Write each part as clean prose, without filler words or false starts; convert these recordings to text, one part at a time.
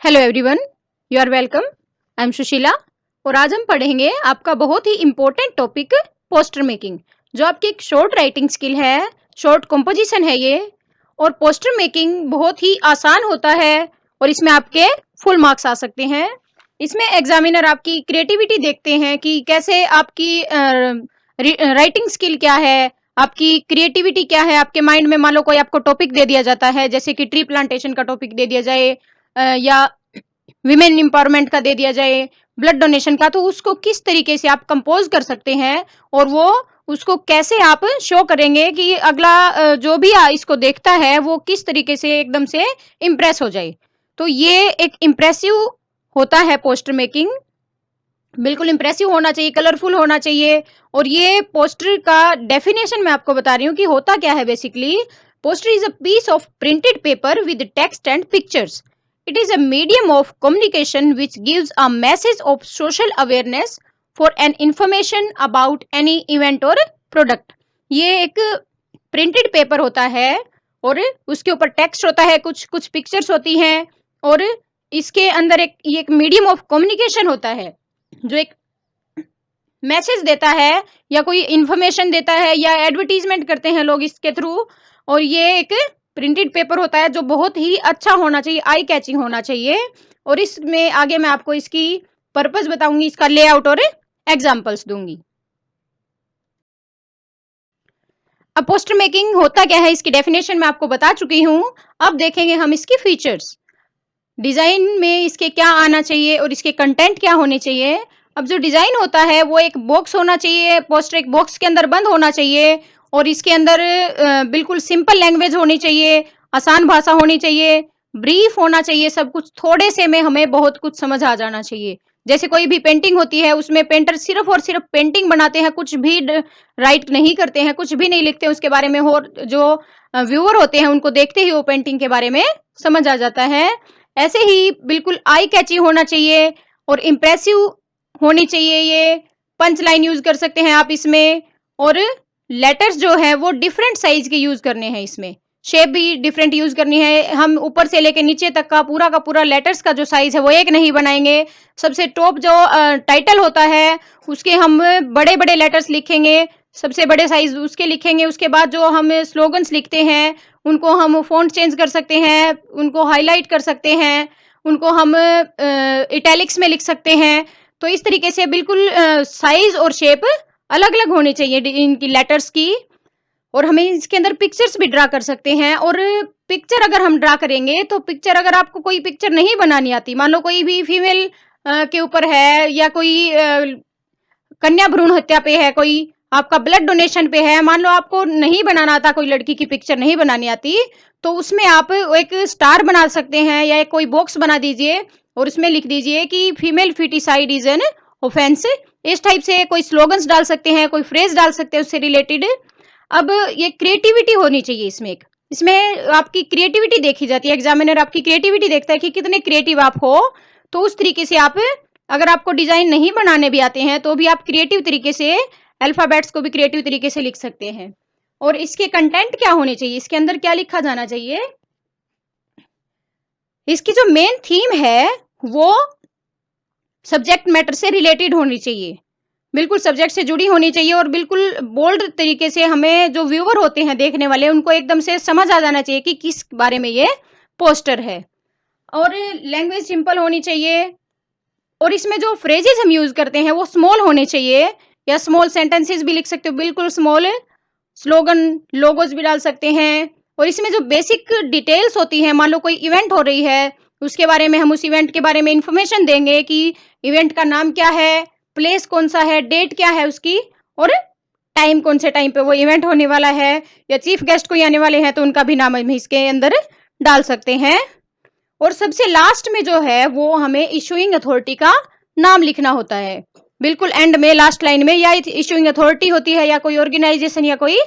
Hello everyone, you are welcome. I am Sushila और आज हम पढ़ेंगे आपका बहुत ही इम्पोर्टेंट टॉपिक पोस्टर मेकिंग, जो आपकी एक शॉर्ट राइटिंग स्किल है, शॉर्ट कंपोजिशन है ये। और पोस्टर मेकिंग बहुत ही आसान होता है और इसमें आपके फुल मार्क्स आ सकते हैं। इसमें एग्जामिनर आपकी क्रिएटिविटी देखते हैं कि कैसे आपकी राइटिंग स्किल क्या है, आपकी क्रिएटिविटी क्या है। आपके माइंड में मान लो कोई आपको टॉपिक दे दिया जाता है, जैसे कि ट्री प्लांटेशन का टॉपिक दे दिया जाए या विमेन एम्पावरमेंट का दे दिया जाए, ब्लड डोनेशन का, तो उसको किस तरीके से आप कंपोज कर सकते हैं और वो उसको कैसे आप शो करेंगे कि अगला जो भी इसको देखता है वो किस तरीके से एकदम से इम्प्रेस हो जाए। तो ये एक इम्प्रेसिव होता है पोस्टर मेकिंग, बिल्कुल इम्प्रेसिव होना चाहिए, कलरफुल होना चाहिए। और ये पोस्टर का डेफिनेशन मैं आपको बता रही हूँ कि होता क्या है। Basically poster is a piece of printed paper with text and pictures. It is a medium of communication which gives a message of social awareness for an information about any event or product. ये एक printed paper होता है और उसके ऊपर text होता है, कुछ कुछ पिक्चर्स होती हैं और इसके अंदर एक मीडियम ऑफ कम्युनिकेशन होता है जो एक मैसेज देता है या कोई इंफॉर्मेशन देता है या एडवर्टीजमेंट करते हैं लोग इसके थ्रू। और ये एक प्रिंटेड पेपर होता है जो बहुत ही अच्छा होना चाहिए, आई कैचिंग होना चाहिए। और इसमें आगे मैं आपको इसकी पर्पस बताऊंगी, इसका लेआउट और एग्जांपल्स दूंगी। अब पोस्टर मेकिंग होता क्या है, इसकी डेफिनेशन मैं आपको बता चुकी हूं। अब देखेंगे हम इसकी फीचर्स, डिजाइन में इसके क्या आना चाहिए और इसके कंटेंट क्या होने चाहिए। अब जो डिजाइन होता है वो एक बॉक्स होना चाहिए, पोस्टर एक बॉक्स के अंदर बंद होना चाहिए और इसके अंदर बिल्कुल सिंपल लैंग्वेज होनी चाहिए, आसान भाषा होनी चाहिए, ब्रीफ होना चाहिए। सब कुछ थोड़े से में हमें बहुत कुछ समझ आ जाना चाहिए। जैसे कोई भी पेंटिंग होती है उसमें पेंटर सिर्फ और सिर्फ पेंटिंग बनाते हैं, कुछ भी राइट नहीं करते हैं, कुछ भी नहीं लिखते उसके बारे में। और जो व्यूअर होते हैं उनको देखते ही वो पेंटिंग के बारे में समझ आ जाता है। ऐसे ही बिल्कुल आई कैची होना चाहिए और इम्प्रेसिव होनी चाहिए। ये पंच लाइन यूज कर सकते हैं आप इसमें। और लेटर्स जो है वो डिफरेंट साइज के यूज करने हैं, इसमें शेप भी डिफरेंट यूज करनी है। हम ऊपर से लेके नीचे तक का पूरा लेटर्स का जो साइज है वो एक नहीं बनाएंगे। सबसे टॉप जो टाइटल होता है उसके हम बड़े बड़े लेटर्स लिखेंगे, सबसे बड़े साइज उसके लिखेंगे। उसके बाद जो हम स्लोगन्स लिखते हैं उनको हम फॉन्ट चेंज कर सकते हैं, उनको हाईलाइट कर सकते हैं, उनको हम इटैलिक्स में लिख सकते हैं। तो इस तरीके से बिल्कुल साइज और शेप अलग अलग होनी चाहिए इनकी लेटर्स की। और हमें इसके अंदर पिक्चर्स भी ड्रा कर सकते हैं। और पिक्चर अगर हम ड्रा करेंगे तो पिक्चर, अगर आपको कोई पिक्चर नहीं बनानी आती, मान लो कोई भी फीमेल के ऊपर है या कोई कन्या भ्रूण हत्या पे है, कोई आपका ब्लड डोनेशन पे है, मान लो आपको नहीं बनाना आता, कोई लड़की की पिक्चर नहीं बनानी आती, तो उसमें आप एक स्टार बना सकते हैं या एक कोई बॉक्स बना दीजिए और उसमें लिख दीजिए कि female foeticide is an offence. इस टाइप से कोई स्लोगन्स डाल सकते हैं, कोई फ्रेज डाल सकते हैं उससे रिलेटेड। अब ये क्रिएटिविटी होनी चाहिए इसमें आपकी क्रिएटिविटी देखी जाती है। एग्जामिनर आपकी क्रिएटिविटी देखता है कि कितने क्रिएटिव आप हो। तो उस तरीके से आप, अगर आपको डिजाइन नहीं बनाने भी आते हैं तो भी आप क्रिएटिव तरीके से अल्फाबेट्स को भी क्रिएटिव तरीके से लिख सकते हैं। और इसके कंटेंट क्या होने चाहिए, इसके अंदर क्या लिखा जाना चाहिए। इसकी जो मेन थीम है वो सब्जेक्ट मैटर से रिलेटेड होनी चाहिए, बिल्कुल सब्जेक्ट से जुड़ी होनी चाहिए। और बिल्कुल बोल्ड तरीके से हमें जो व्यूअर होते हैं, देखने वाले, उनको एकदम से समझ आ जाना चाहिए कि किस बारे में ये पोस्टर है। और लैंग्वेज सिंपल होनी चाहिए। और इसमें जो फ्रेजेस हम यूज करते हैं वो स्मॉल होने चाहिए, या स्मॉल सेंटेंसेस भी लिख सकते हो, बिल्कुल स्मॉल। स्लोगन लोगोज भी डाल सकते हैं। और इसमें जो बेसिक डिटेल्स होती है, मान लो कोई इवेंट हो रही है उसके बारे में हम उस इवेंट के बारे में इंफॉर्मेशन देंगे कि इवेंट का नाम क्या है, प्लेस कौन सा है, डेट क्या है उसकी, और टाइम कौन से टाइम पे वो इवेंट होने वाला है, या चीफ गेस्ट कोई आने वाले हैं तो उनका भी नाम हम इसके अंदर डाल सकते हैं। और सबसे लास्ट में जो है वो हमें इशूइंग अथॉरिटी का नाम लिखना होता है, बिल्कुल एंड में लास्ट लाइन में। या इशूइंग अथॉरिटी होती है या कोई ऑर्गेनाइजेशन या कोई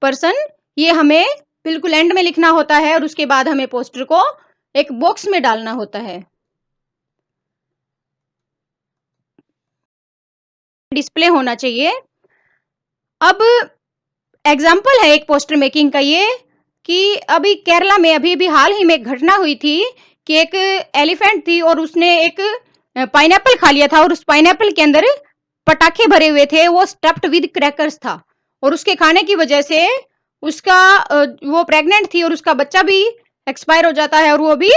पर्सन, ये हमें बिल्कुल एंड में लिखना होता है। और उसके बाद हमें पोस्टर को एक बॉक्स में डालना होता है। डिस्प्ले होना चाहिए। अब एग्जाम्पल है एक पोस्टर मेकिंग का ये, कि अभी केरला में अभी भी हाल ही में एक घटना हुई थी कि एक एलिफेंट थी और उसने एक पाइनएप्पल खा लिया था और उस पाइनएप्पल के अंदर पटाखे भरे हुए थे, वो स्टफ्ड विद क्रैकर्स था और उसके खाने की वजह से उसका वो प्रेग्नेंट थी और उसका बच्चा भी एक्सपायर हो जाता है और वो भी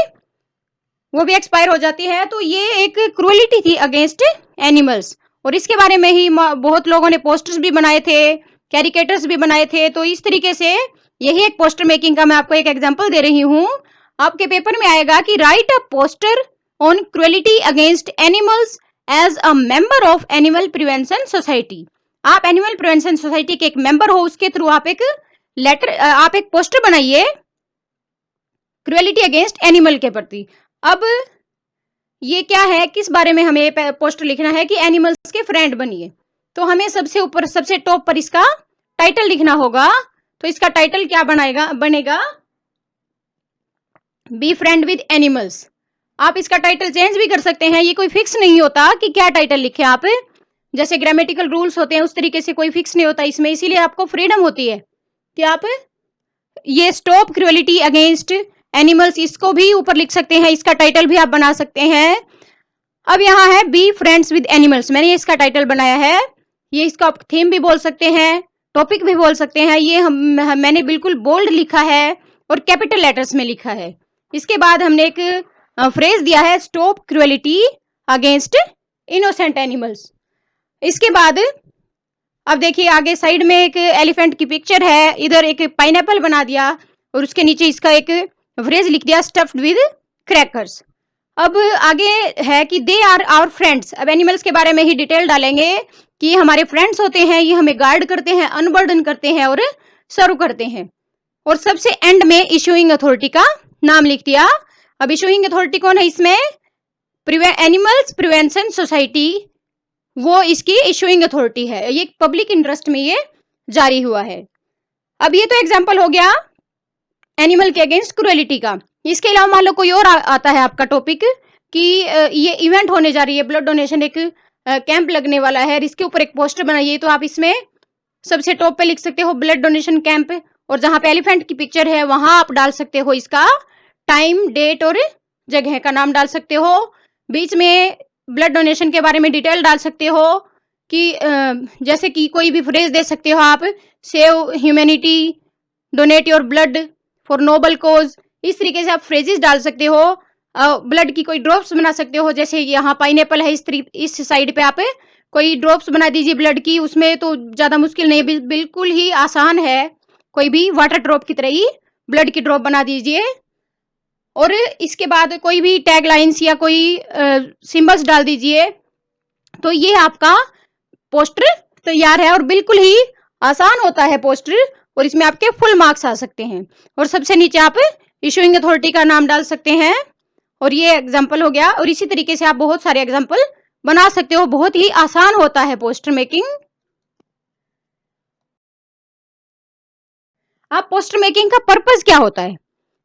एक्सपायर हो जाती है। तो ये एक क्रूएलिटी थी अगेंस्ट एनिमल्स और इसके बारे में ही बहुत लोगों ने पोस्टर्स भी बनाए थे, कैरिकेटर्स भी बनाए थे। तो इस तरीके से यही एक पोस्टर मेकिंग का मैं आपको एक एग्जांपल दे रही हूँ। आपके पेपर में आएगा कि write a poster on cruelty against animals as a member of animal prevention society. आप एनिमल प्रिवेंशन सोसाइटी के एक मेंबर हो, उसके थ्रू आप एक पोस्टर बनाइए क्रूएलिटी अगेंस्ट एनिमल के प्रति। अब ये क्या है, किस बारे में हमें पोस्टर लिखना है कि एनिमल्स के फ्रेंड बनिए। तो हमें सबसे ऊपर सबसे टॉप पर इसका टाइटल लिखना होगा। तो इसका टाइटल क्या बनेगा बी फ्रेंड विद एनिमल्स। आप इसका टाइटल चेंज भी कर सकते हैं, ये कोई फिक्स नहीं होता कि क्या टाइटल लिखें आप। जैसे ग्रामेटिकल रूल्स होते हैं उस तरीके से कोई फिक्स नहीं होता इसमें, इसीलिए आपको फ्रीडम होती है कि आप ये स्टॉप क्रूएलिटी अगेंस्ट एनिमल्स इसको भी ऊपर लिख सकते हैं, इसका टाइटल भी आप बना सकते हैं। अब यहाँ है बी फ्रेंड्स विद एनिमल्स, मैंने इसका टाइटल बनाया है। ये इसका आप थीम भी बोल सकते हैं, टॉपिक भी बोल सकते हैं। ये मैंने बिल्कुल बोल्ड लिखा है और कैपिटल लेटर्स में लिखा है। इसके बाद हमने एक फ्रेज दिया है stop cruelty against innocent animals. इसके बाद अब देखिए आगे साइड में एक एलिफेंट की पिक्चर है, इधर एक पाइनएप्पल बना दिया और उसके नीचे इसका एक फ्रेज लिख दिया स्टफ्ड विद क्रैकर्स। अब आगे है कि दे आर आवर फ्रेंड्स। अब एनिमल्स के बारे में ही डिटेल डालेंगे कि ये हमारे फ्रेंड्स होते हैं, ये हमें गार्ड करते हैं, अनबर्डन करते हैं और सर्व करते हैं। और सबसे एंड में इशूइंग अथॉरिटी का नाम लिख दिया। अब इशूइंग अथॉरिटी कौन है इसमें, एनिमल्स प्रिवेंशन सोसाइटी, वो इसकी इशूइंग अथॉरिटी है। ये पब्लिक इंटरेस्ट में ये जारी हुआ है। अब ये तो एग्जांपल हो गया एनिमल के अगेंस्ट क्रूएलिटी का। इसके अलावा मान लो कोई और आता है आपका टॉपिक कि ये इवेंट होने जा रही है, ब्लड डोनेशन एक कैंप लगने वाला है, इसके ऊपर एक पोस्टर बनाइए। तो आप इसमें सबसे टॉप पे लिख सकते हो ब्लड डोनेशन कैंप, और जहां पे एलिफेंट की पिक्चर है वहां आप डाल सकते हो इसका टाइम, डेट और जगह का नाम डाल सकते हो। बीच में ब्लड डोनेशन के बारे में डिटेल डाल सकते हो कि जैसे कि कोई भी फ्रेज दे सकते हो आप, save humanity, donate your blood for noble cause. इस तरीके से आप फ्रेजेस डाल सकते हो। ब्लड की कोई ड्रॉप्स बना सकते हो, जैसे यहाँ पाइनएप्पल है, इस साइड पे आप कोई ड्रॉप्स बना दीजिए ब्लड की। उसमें तो ज्यादा मुश्किल नहीं, बिल्कुल ही आसान है, कोई भी वाटर ड्रॉप की तरह ही ब्लड की ड्रॉप बना दीजिए। और इसके बाद कोई भी टैग लाइन्स या कोई सिंबल्स डाल दीजिए। तो ये आपका पोस्टर तैयार है और बिल्कुल ही आसान होता है पोस्टर, और इसमें आपके फुल मार्क्स आ सकते हैं। और सबसे नीचे आप इशूइंग अथॉरिटी का नाम डाल सकते हैं। और ये एग्जाम्पल हो गया, और इसी तरीके से आप बहुत सारे एग्जाम्पल बना सकते हो। बहुत ही आसान होता है पोस्टर मेकिंग। आप पोस्टर मेकिंग का पर्पस क्या होता है,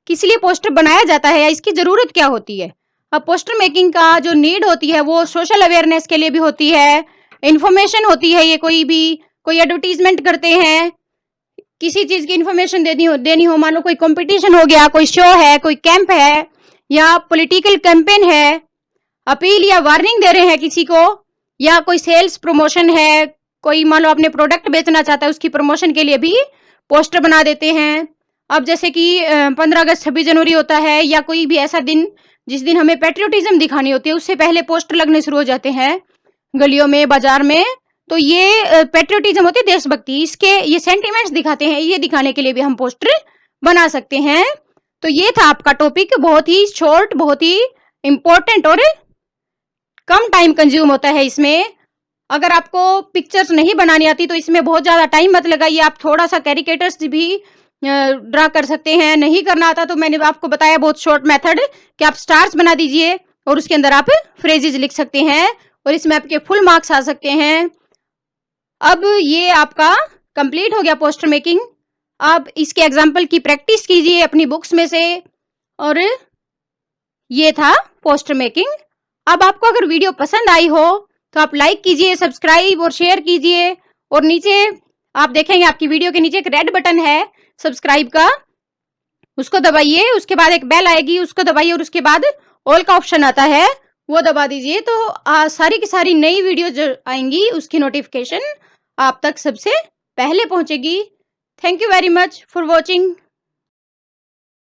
किस लिए पोस्टर बनाया जाता है या इसकी जरूरत क्या होती है। अब पोस्टर मेकिंग का जो नीड होती है वो सोशल अवेयरनेस के लिए भी होती है, इंफॉर्मेशन होती है। ये कोई एडवर्टीजमेंट करते हैं, किसी चीज की इंफॉर्मेशन देनी हो, मान लो कोई कंपटीशन हो गया, कोई शो है, कोई कैंप है या पॉलिटिकल कैंपेन है, अपील या वार्निंग दे रहे हैं किसी को, या कोई सेल्स प्रमोशन है, कोई मान लो अपने प्रोडक्ट बेचना चाहता है, उसकी प्रमोशन के लिए भी पोस्टर बना देते हैं। अब जैसे कि 15 अगस्त 26 जनवरी होता है, या कोई भी ऐसा दिन जिस दिन हमें पेट्रियोटिज्म दिखानी होती है, उससे पहले पोस्टर लगने शुरू हो जाते हैं गलियों में, बाजार में। तो ये पेट्रियोटिज्म होती है, देशभक्ति, इसके ये सेंटिमेंट्स दिखाते हैं, ये दिखाने के लिए भी हम पोस्टर बना सकते हैं। तो ये था आपका टॉपिक, बहुत ही शॉर्ट, बहुत ही इंपॉर्टेंट और कम टाइम कंज्यूम होता है इसमें। अगर आपको पिक्चर्स नहीं बनानी आती तो इसमें बहुत ज्यादा टाइम मत लगाइए, आप थोड़ा सा कैरिकेटर्स भी ड्रा कर सकते हैं। नहीं करना आता तो मैंने आपको बताया बहुत शॉर्ट मेथड कि आप स्टार्स बना दीजिए और उसके अंदर आप फ्रेजेस लिख सकते हैं और इसमें आपके फुल मार्क्स आ सकते हैं। अब ये आपका कंप्लीट हो गया पोस्टर मेकिंग। अब इसके एग्जाम्पल की प्रैक्टिस कीजिए अपनी बुक्स में से, और ये था पोस्टर मेकिंग। अब आपको अगर वीडियो पसंद आई हो तो आप लाइक कीजिए, सब्सक्राइब और शेयर कीजिए, और नीचे आप देखेंगे आपकी वीडियो के नीचे एक रेड बटन है सब्सक्राइब का, उसको दबाइए, उसके बाद एक बेल आएगी, उसको दबाइए और उसके बाद ऑल का ऑप्शन आता है, वो दबा दीजिए। तो सारी की सारी नई वीडियो जो आएंगी उसकी नोटिफिकेशन आप तक सबसे पहले पहुंचेगी। Thank you very much for watching.